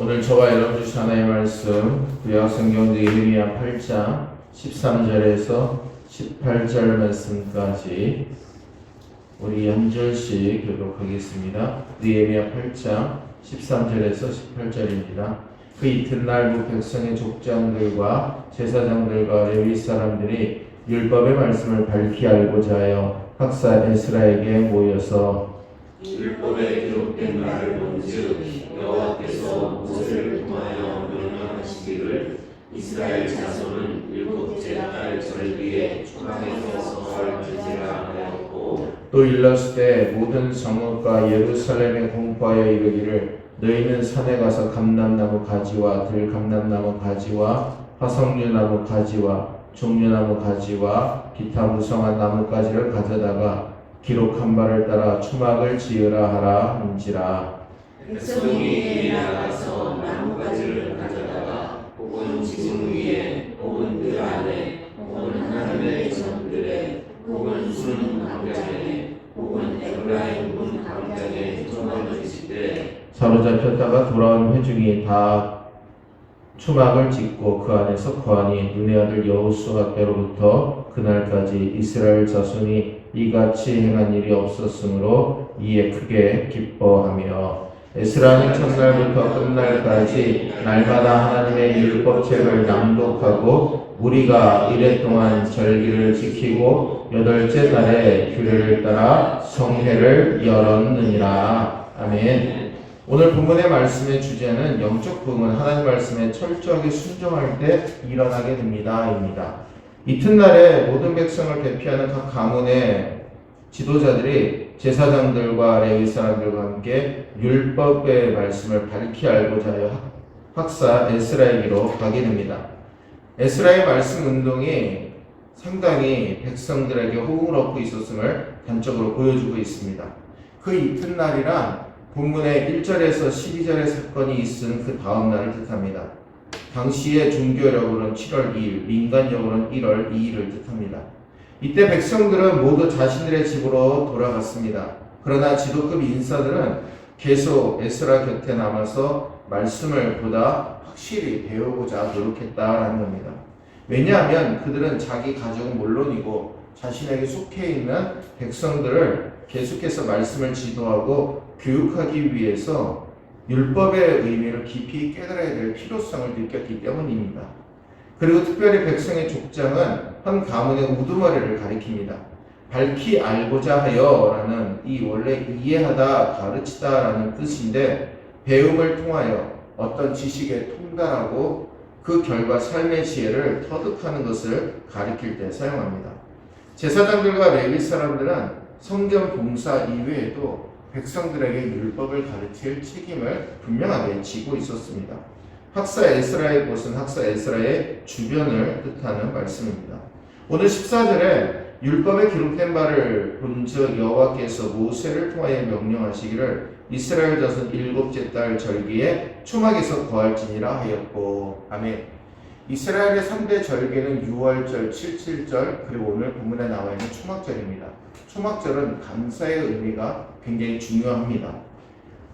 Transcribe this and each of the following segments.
오늘 저와 여러분 주신 하나의 말씀 구약성경 예레미야 8장 13절에서 18절 말씀까지 우리 한 절씩 교독하겠습니다. 예레미야 8장 13절에서 18절입니다. 그 이튿날 무 백성의 족장들과 제사장들과 레위 사람들이 율법의 말씀을 밝히 알고자 하여 학사 에스라에게 모여서 율법에 기록된 말을 본즉 여호와께서 모세를 통하여 명령하시기를 이스라엘 자손은 일곱째 달 절기에 초막에서 거할 지지라 하였고 또 일렀을 때 모든 성읍과 예루살렘에 공포하여 이르기를 너희는 산에 가서 감람나무 가지와 들감람나무 가지와 화석류나무 가지와 종려나무 가지와 기타 무성한 나무가지를 가져다가 기록한 바를 따라 초막을 지으라 하라 한지라. 백성이 이에 나가서 나무가지를 가져다가 혹은 지붕 위에 혹은 그 안에 혹은 하나님의 전들에 혹은 문 광장에 혹은 에브라임 문 광장에 초막을 짓되 사로잡혔다가 돌아온 회중이 다 초막을 짓고 그 안에서 거하니 눈의 아들 여호수아때로부터 그날까지 이스라엘 자손이 이같이 행한 일이 없었으므로 이에 크게 기뻐하며 에스라는 첫날부터 끝날까지 날마다 하나님의 율법책을 낭독하고 우리가 이래 동안 절기를 지키고 여덟째 날에 규례를 따라 성회를 열었느니라. 아멘. 오늘 본문의 말씀의 주제는 영적 부흥은 하나님 말씀에 철저하게 순종할 때 일어나게 됩니다. 입니다. 이튿날에 모든 백성을 대표하는 각 가문의 지도자들이 제사장들과 레위 사람들과 함께 율법의 말씀을 밝히 알고자 하여 학사 에스라에게로 가게 됩니다. 에스라의 말씀 운동이 상당히 백성들에게 호응을 얻고 있었음을 단적으로 보여주고 있습니다. 그 이튿날이란 본문의 1절에서 12절의 사건이 있은 그 다음 날을 뜻합니다. 당시의 종교력으로는 7월 2일, 민간력으로는 1월 2일을 뜻합니다. 이때 백성들은 모두 자신들의 집으로 돌아갔습니다. 그러나 지도급 인사들은 계속 에스라 곁에 남아서 말씀을 보다 확실히 배우고자 노력했다라는 겁니다. 왜냐하면 그들은 자기 가족은 물론이고 자신에게 속해 있는 백성들을 계속해서 말씀을 지도하고 교육하기 위해서 율법의 의미를 깊이 깨달아야 될 필요성을 느꼈기 때문입니다. 그리고 특별히 백성의 족장은 한 가문의 우두머리를 가리킵니다. 밝히 알고자 하여 라는 이 원래 이해하다, 가르치다 라는 뜻인데 배움을 통하여 어떤 지식에 통달하고 그 결과 삶의 지혜를 터득하는 것을 가리킬 때 사용합니다. 제사장들과 레위 사람들은 성경 봉사 이외에도 백성들에게 율법을 가르칠 책임을 분명하게 지고 있었습니다. 학사 에스라의 곳은 학사 에스라의 주변을 뜻하는 말씀입니다. 오늘 14절에 율법에 기록된 바를 본즉 여호와께서 모세를 통하여 명령하시기를 이스라엘 자손 일곱째 달 절기에 초막에서 거할지니라 하였고. 아멘. 이스라엘의 3대 절기는 6월절, 77절, 그리고 오늘 본문에 나와 있는 초막절입니다. 초막절은 감사의 의미가 굉장히 중요합니다.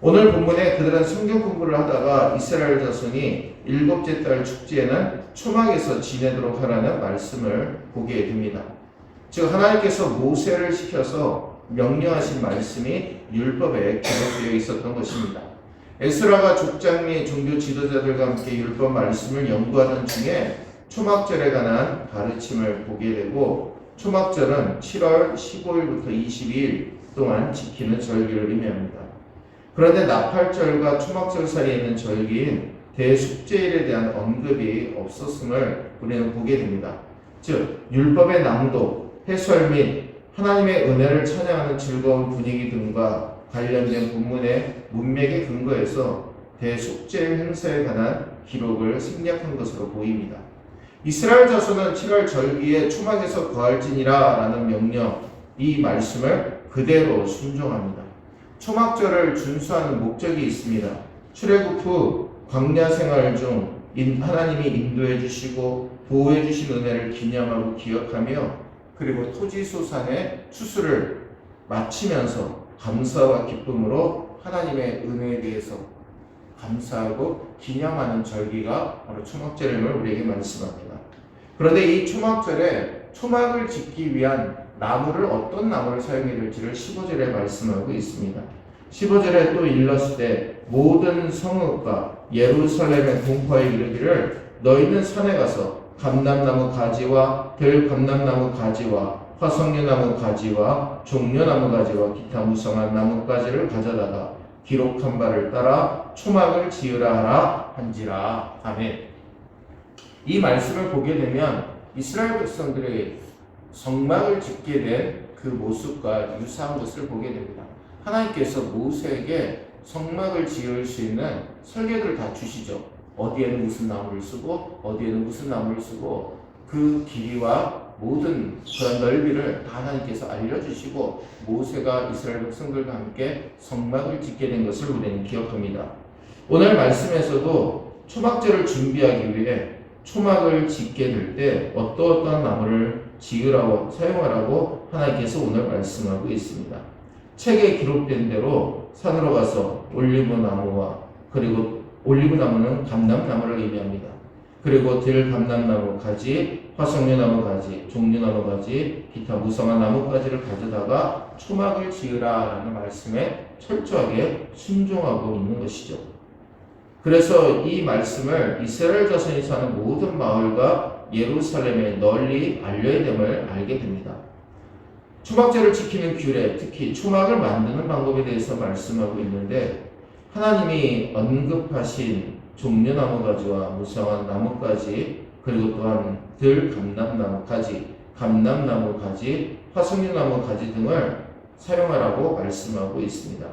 오늘 본문에 그들은 성경 공부를 하다가 이스라엘 자손이 일곱째 달 축제에는 초막에서 지내도록 하라는 말씀을 보게 됩니다. 즉 하나님께서 모세를 시켜서 명령하신 말씀이 율법에 기록되어 있었던 것입니다. 에스라가 족장 및 종교 지도자들과 함께 율법 말씀을 연구하던 중에 초막절에 관한 가르침을 보게 되고 초막절은 7월 15일부터 22일 동안 지키는 절기를 의미합니다. 그런데 나팔절과 초막절 사이에 있는 절기인 대속죄일에 대한 언급이 없었음을 우리는 보게 됩니다. 즉 율법의 낭독, 해설 및 하나님의 은혜를 찬양하는 즐거운 분위기 등과 관련된 본문의 문맥에 근거해서 대속죄일 행사에 관한 기록을 생략한 것으로 보입니다. 이스라엘 자손은 7월 절기에 초막에서 거할지니라 라는 명령, 이 말씀을 그대로 순종합니다. 초막절을 준수하는 목적이 있습니다. 출애굽 후 광야 생활 중 하나님이 인도해 주시고 보호해 주신 은혜를 기념하고 기억하며 그리고 토지소산의 추수를 마치면서 감사와 기쁨으로 하나님의 은혜에 대해서 감사하고 기념하는 절기가 바로 초막절임을 우리에게 말씀합니다. 그런데 이 초막절에 초막을 짓기 위한 나무를 어떤 나무를 사용해야 될지를 15절에 말씀하고 있습니다. 15절에 또 일렀을 때 모든 성읍과 예루살렘의 동파에 이르기를 너희는 산에 가서 감람나무 가지와 들감람나무 가지와 화석류나무 가지와 종려나무 가지와 기타 무성한 나뭇가지를 가져다가 기록한 바를 따라 초막을 지으라 하라 한지라. 아멘. 이 말씀을 보게 되면 이스라엘 백성들이 성막을 짓게 된 그 모습과 유사한 것을 보게 됩니다. 하나님께서 모세에게 성막을 지을 수 있는 설계도를 다 주시죠. 어디에는 무슨 나무를 쓰고 어디에는 무슨 나무를 쓰고 그 길이와 모든 그런 넓이를 다 하나님께서 알려주시고 모세가 이스라엘 백성들과 함께 성막을 짓게 된 것을 우리는 기억합니다. 오늘 말씀에서도 초막절을 준비하기 위해 초막을 짓게 될 때 어떠한 나무를 지으라고 사용하라고 하나님께서 오늘 말씀하고 있습니다. 책에 기록된 대로 산으로 가서 올리브나무와 그리고 올리브나무는 감람나무를 의미합니다. 그리고 들감람나무 가지, 화석류나무 가지, 종류나무 가지, 기타 무성한 나뭇가지를 가져다가 초막을 지으라라는 말씀에 철저하게 순종하고 있는 것이죠. 그래서 이 말씀을 이스라엘 자손이 사는 모든 마을과 예루살렘에 널리 알려야 됨을 알게 됩니다. 초막절을 지키는 규례, 특히 초막을 만드는 방법에 대해서 말씀하고 있는데 하나님이 언급하신 종려나무 가지와 무성한 나뭇가지 그리고 또한 들감람나무 가지, 감람나무 가지, 화석류나무 가지 등을 사용하라고 말씀하고 있습니다.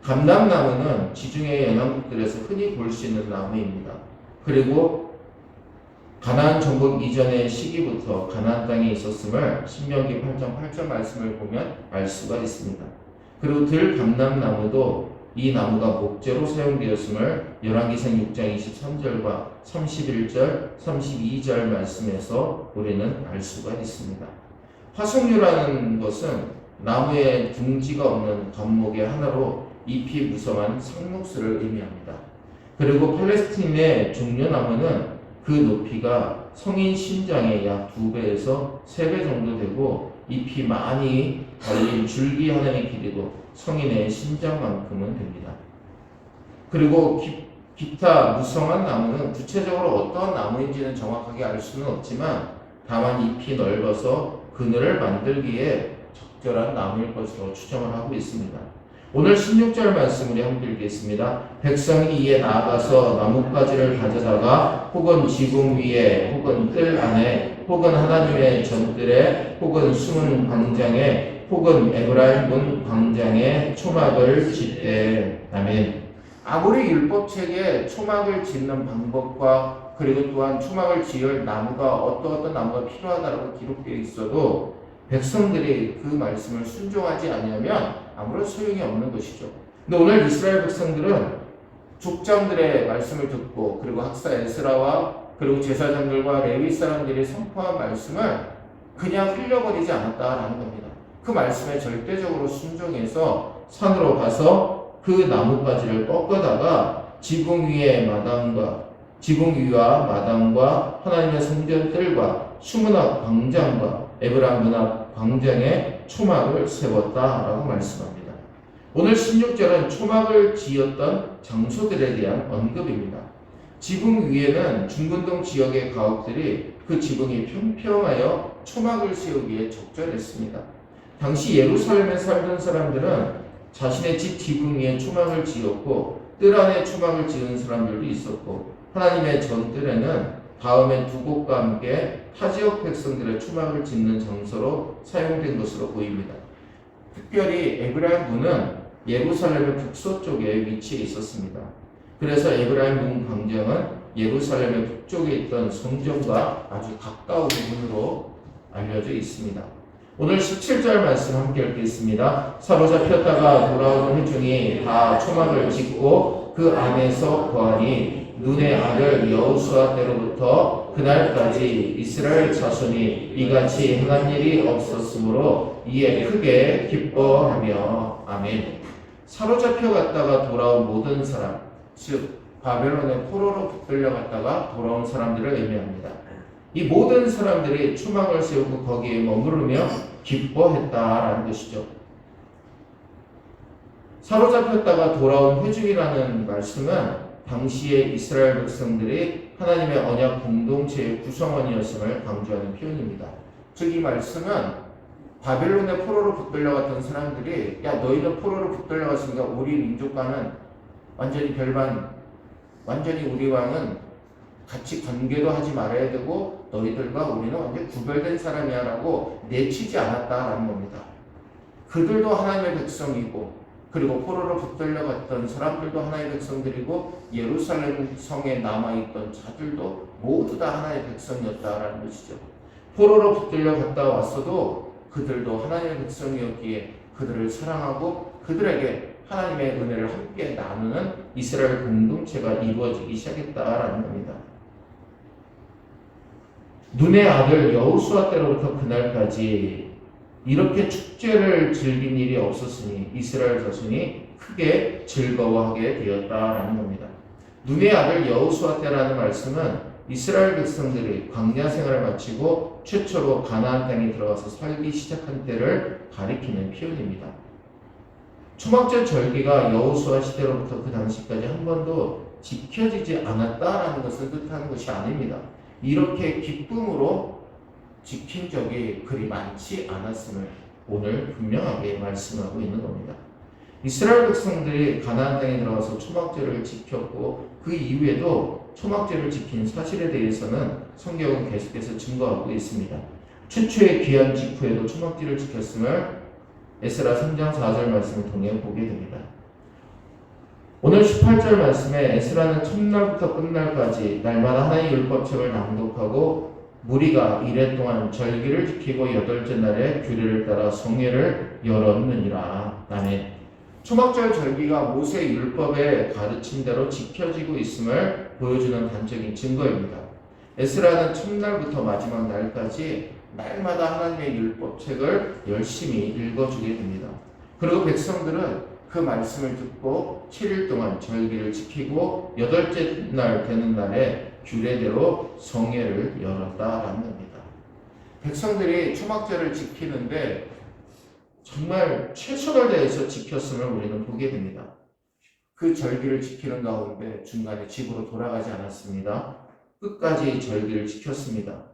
감람나무는 지중해 연안국들에서 흔히 볼 수 있는 나무입니다. 그리고 가나안 정복 이전의 시기부터 가나안 땅에 있었음을 신명기 8장 8절 말씀을 보면 알 수가 있습니다. 그리고 들감람나무도 이 나무가 목재로 사용되었음을 열왕기상 6장 23절과 31절, 32절 말씀에서 우리는 알 수가 있습니다. 화석류라는 것은 나무에 둥지가 없는 관목의 하나로 잎이 무성한 상록수를 의미합니다. 그리고 팔레스틴의 종려나무는 그 높이가 성인 신장의 약 2배에서 3배 정도 되고 잎이 많이 달린 줄기 하나의 길이도 성인의 신장만큼은 됩니다. 그리고 기타 무성한 나무는 구체적으로 어떤 나무인지는 정확하게 알 수는 없지만 다만 잎이 넓어서 그늘을 만들기에 적절한 나무일 것으로 추정을 하고 있습니다. 오늘 16절 말씀 우리 함께 읽겠습니다. 백성이 이에 나아가서 나뭇가지를 가져다가 혹은 지붕 위에 혹은 뜰 안에 혹은 하나님의 전뜰에 혹은 숨은 광장에 혹은 에브라임 문 광장에 초막을 짓되. 아멘. 아무리 율법책에 초막을 짓는 방법과 그리고 또한 초막을 지을 나무가 어떤 나무가 필요하다고 기록되어 있어도 백성들이 그 말씀을 순종하지 않으면 아무런 소용이 없는 것이죠. 근데 오늘 이스라엘 백성들은 족장들의 말씀을 듣고 그리고 학사 에스라와 그리고 제사장들과 레위 사람들이 선포한 말씀을 그냥 흘려버리지 않았다라는 겁니다. 그 말씀에 절대적으로 순종해서 산으로 가서 그 나뭇가지를 꺾어다가 지붕 위와 마당과 하나님의 성전 뜰과 수문 앞 광장과 에브라임 문 앞 광장에 초막을 세웠다라고 말씀합니다. 오늘 16절은 초막을 지었던 장소들에 대한 언급입니다. 지붕 위에는 중근동 지역의 가옥들이 그 지붕이 평평하여 초막을 세우기에 적절했습니다. 당시 예루살렘에 살던 사람들은 자신의 집 지붕 위에 초막을 지었고 뜰 안에 초막을 지은 사람들도 있었고 하나님의 전뜰에는 다음에 두 곳과 함께 타 지역 백성들의 초막을 짓는 장소로 사용된 것으로 보입니다. 특별히 에브라임 문은 예루살렘의 북서쪽에 위치해 있었습니다. 그래서 에브라임 문 광장은 예루살렘의 북쪽에 있던 성전과 아주 가까운 문으로 알려져 있습니다. 오늘 17절 말씀 함께 읽겠습니다. 사로잡혔다가 돌아오는 회중이 다 초막을 짓고 그 안에서 거하니 눈의 아들 여호수아 때로부터 그날까지 이스라엘 자손이 이같이 행한 일이 없었으므로 이에 크게 기뻐하며. 아멘. 사로잡혀 갔다가 돌아온 모든 사람, 즉 바벨론의 포로로 붙들려갔다가 돌아온 사람들을 의미합니다. 이 모든 사람들이 초막을 세우고 거기에 머무르며 기뻐했다라는 것이죠. 사로잡혔다가 돌아온 회중이라는 말씀은 당시의 이스라엘 백성들이 하나님의 언약 공동체의 구성원이었음을 강조하는 표현입니다. 즉 이 말씀은 바벨론의 포로로 붙들려갔던 사람들이 야 너희는 포로로 붙들려갔으니까 우리 민족과는 완전히 별반, 완전히 우리 왕은 같이 관계도 하지 말아야 되고 너희들과 우리는 완전히 구별된 사람이야 라고 내치지 않았다라는 겁니다. 그들도 하나님의 백성이고 그리고 포로로 붙들려갔던 사람들도 하나님의 백성들이고 예루살렘 성에 남아있던 자들도 모두 다 하나님의 백성이었다라는 것이죠. 포로로 붙들려갔다 왔어도 그들도 하나님의 백성이었기에 그들을 사랑하고 그들에게 하나님의 은혜를 함께 나누는 이스라엘 공동체가 이루어지기 시작했다라는 겁니다. 눈의 아들 여호수아 때로부터 그날까지 이렇게 축제를 즐긴 일이 없었으니 이스라엘 자손이 크게 즐거워하게 되었다라는 겁니다. 눈의 아들 여호수아 때라는 말씀은 이스라엘 백성들이 광야 생활을 마치고 최초로 가나안 땅에 들어가서 살기 시작한 때를 가리키는 표현입니다. 초막절 절기가 여호수아 시대로부터 그 당시까지 한 번도 지켜지지 않았다라는 것을 뜻하는 것이 아닙니다. 이렇게 기쁨으로 지킨 적이 그리 많지 않았음을 오늘 분명하게 말씀하고 있는 겁니다. 이스라엘 백성들이 가나안 땅에 들어가서 초막절을 지켰고 그 이후에도 초막절을 지킨 사실에 대해서는 성경은 계속해서 증거하고 있습니다. 최초의 귀한 직후에도 초막절을 지켰음을 에스라 3장 4절 말씀을 통해 보게 됩니다. 오늘 18절 말씀에 에스라는 첫날부터 끝날까지 날마다 하나님의 율법책을 낭독하고 무리가 이래 동안 절기를 지키고 여덟째 날에 규례를 따라 성회를 열었느니라. 아멘. 초막절 절기가 모세 율법의 가르침대로 지켜지고 있음을 보여주는 단적인 증거입니다. 에스라는 첫날부터 마지막 날까지 날마다 하나님의 율법책을 열심히 읽어주게 됩니다. 그리고 백성들은 그 말씀을 듣고 7일 동안 절기를 지키고 여덟째 날 되는 날에 규례대로 성회를 열었다라는 겁니다. 백성들이 초막절을 지키는데 정말 최선을 다해서 지켰음을 우리는 보게 됩니다. 그 절기를 지키는 가운데 중간에 집으로 돌아가지 않았습니다. 끝까지 절기를 지켰습니다.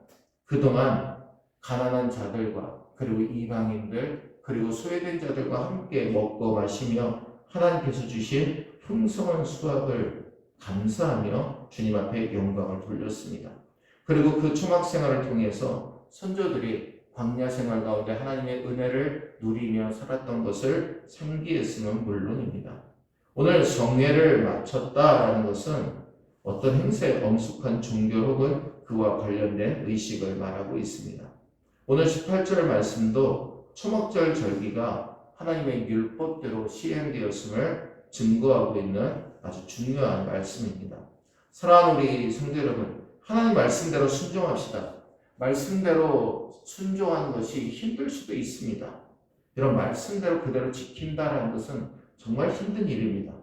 그동안 가난한 자들과 그리고 이방인들 그리고 소외된 자들과 함께 먹고 마시며 하나님께서 주신 풍성한 수확을 감사하며 주님 앞에 영광을 돌렸습니다. 그리고 그 초막 생활을 통해서 선조들이 광야 생활 가운데 하나님의 은혜를 누리며 살았던 것을 상기했음은 물론입니다. 오늘 성회를 마쳤다라는 것은 어떤 행사에 엄숙한 종교 혹은 그와 관련된 의식을 말하고 있습니다. 오늘 18절 말씀도 초막절 절기가 하나님의 율법대로 시행되었음을 증거하고 있는 아주 중요한 말씀입니다. 사랑하는 우리 성도 여러분, 하나님 말씀대로 순종합시다. 말씀대로 순종하는 것이 힘들 수도 있습니다. 이런 말씀대로 그대로 지킨다라는 것은 정말 힘든 일입니다.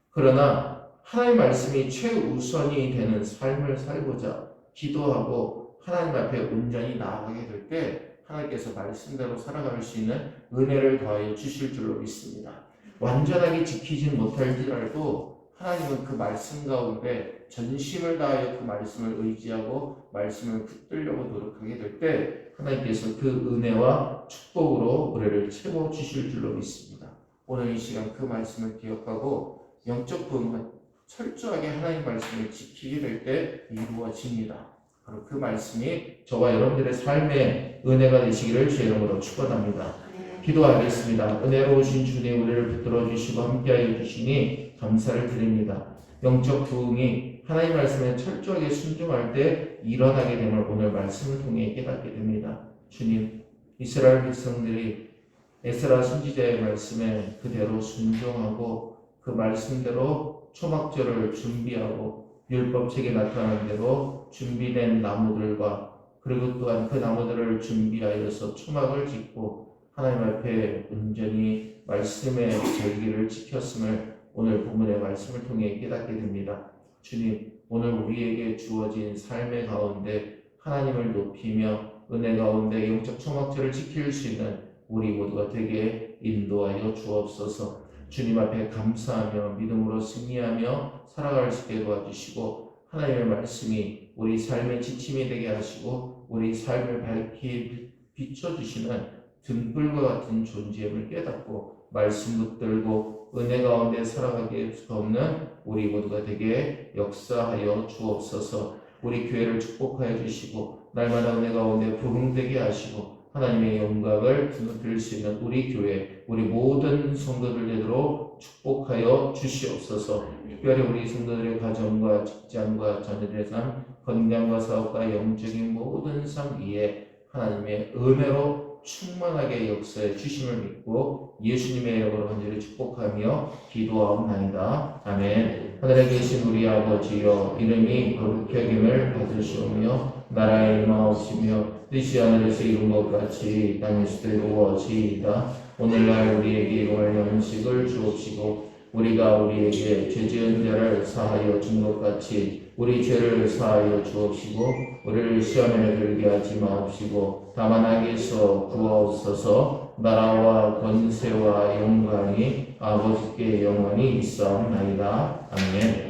그러나 하나님 말씀이 최우선이 되는 삶을 살고자 기도하고 하나님 앞에 온전히 나아가게 될 때 하나님께서 말씀대로 살아갈 수 있는 은혜를 더하여 주실 줄로 믿습니다. 완전하게 지키진 못할지라도 하나님은 그 말씀 가운데 전심을 다하여 그 말씀을 의지하고 말씀을 붙들려고 노력하게 될 때 하나님께서 그 은혜와 축복으로 우리를 채워주실 줄로 믿습니다. 오늘 이 시간 그 말씀을 기억하고 영적 부흥은 철저하게 하나님 말씀을 지키게 될 때 이루어집니다. 바로 그 말씀이 저와 여러분들의 삶의 은혜가 되시기를 주의 이름으로 축원합니다. 기도하겠습니다. 은혜로우신 주님 우리를 붙들어 주시고 함께하여 주시니 감사를 드립니다. 영적 부흥이 하나님 말씀에 철저하게 순종할 때 일어나게 됨을 오늘 말씀을 통해 깨닫게 됩니다. 주님, 이스라엘 백성들이 에스라 선지자의 말씀에 그대로 순종하고 그 말씀대로 초막절을 준비하고 율법책에 나타난 대로 준비된 나무들과 그리고 또한 그 나무들을 준비하여서 초막을 짓고 하나님 앞에 온전히 말씀의 절기를 지켰음을 오늘 본문의 말씀을 통해 깨닫게 됩니다. 주님, 오늘 우리에게 주어진 삶의 가운데 하나님을 높이며 은혜 가운데 영적 청각처를 지킬 수 있는 우리 모두가 되게 인도하여 주옵소서. 주님 앞에 감사하며 믿음으로 승리하며 살아갈 수 있게 도와주시고 하나님의 말씀이 우리 삶의 지침이 되게 하시고 우리 삶을 밝히 비춰주시는 등불과 같은 존재임을 깨닫고 말씀 붙들고 은혜 가운데 살아가게 없는 우리 모두가 되게 역사하여 주옵소서. 우리 교회를 축복하여 주시고 날마다 은혜 가운데 부흥되게 하시고 하나님의 영광을 드릴 수 있는 우리 교회, 우리 모든 성도들 되도록 축복하여 주시옵소서. 특별히 우리 성도들의 가정과 직장과 자녀들의 삶, 건강과 사업과 영적인 모든 삶 위에 하나님의 은혜로 충만하게 역사해 주심을 믿고 예수님의 이름으로 간절히 축복하며 기도하옵나이다. 아멘. 하늘에 계신 우리 아버지여, 이름이 거룩히 여김을 받으시오며 나라의 임하옵시며 뜻이 하늘에서 이룬 것 같이 땅에서도 이루어지이다. 오늘날 우리에게 일용할 양식을 주옵시고 우리가 우리에게 죄 지은 자를 사하여 준 것 같이 우리 죄를 사하여 주옵시고 우리를 시험에 들게 하지 마옵시고 다만 악에서 구하옵소서. 나라와 권세와 영광이 아버지께 영원히 있사옵나이다. 아멘.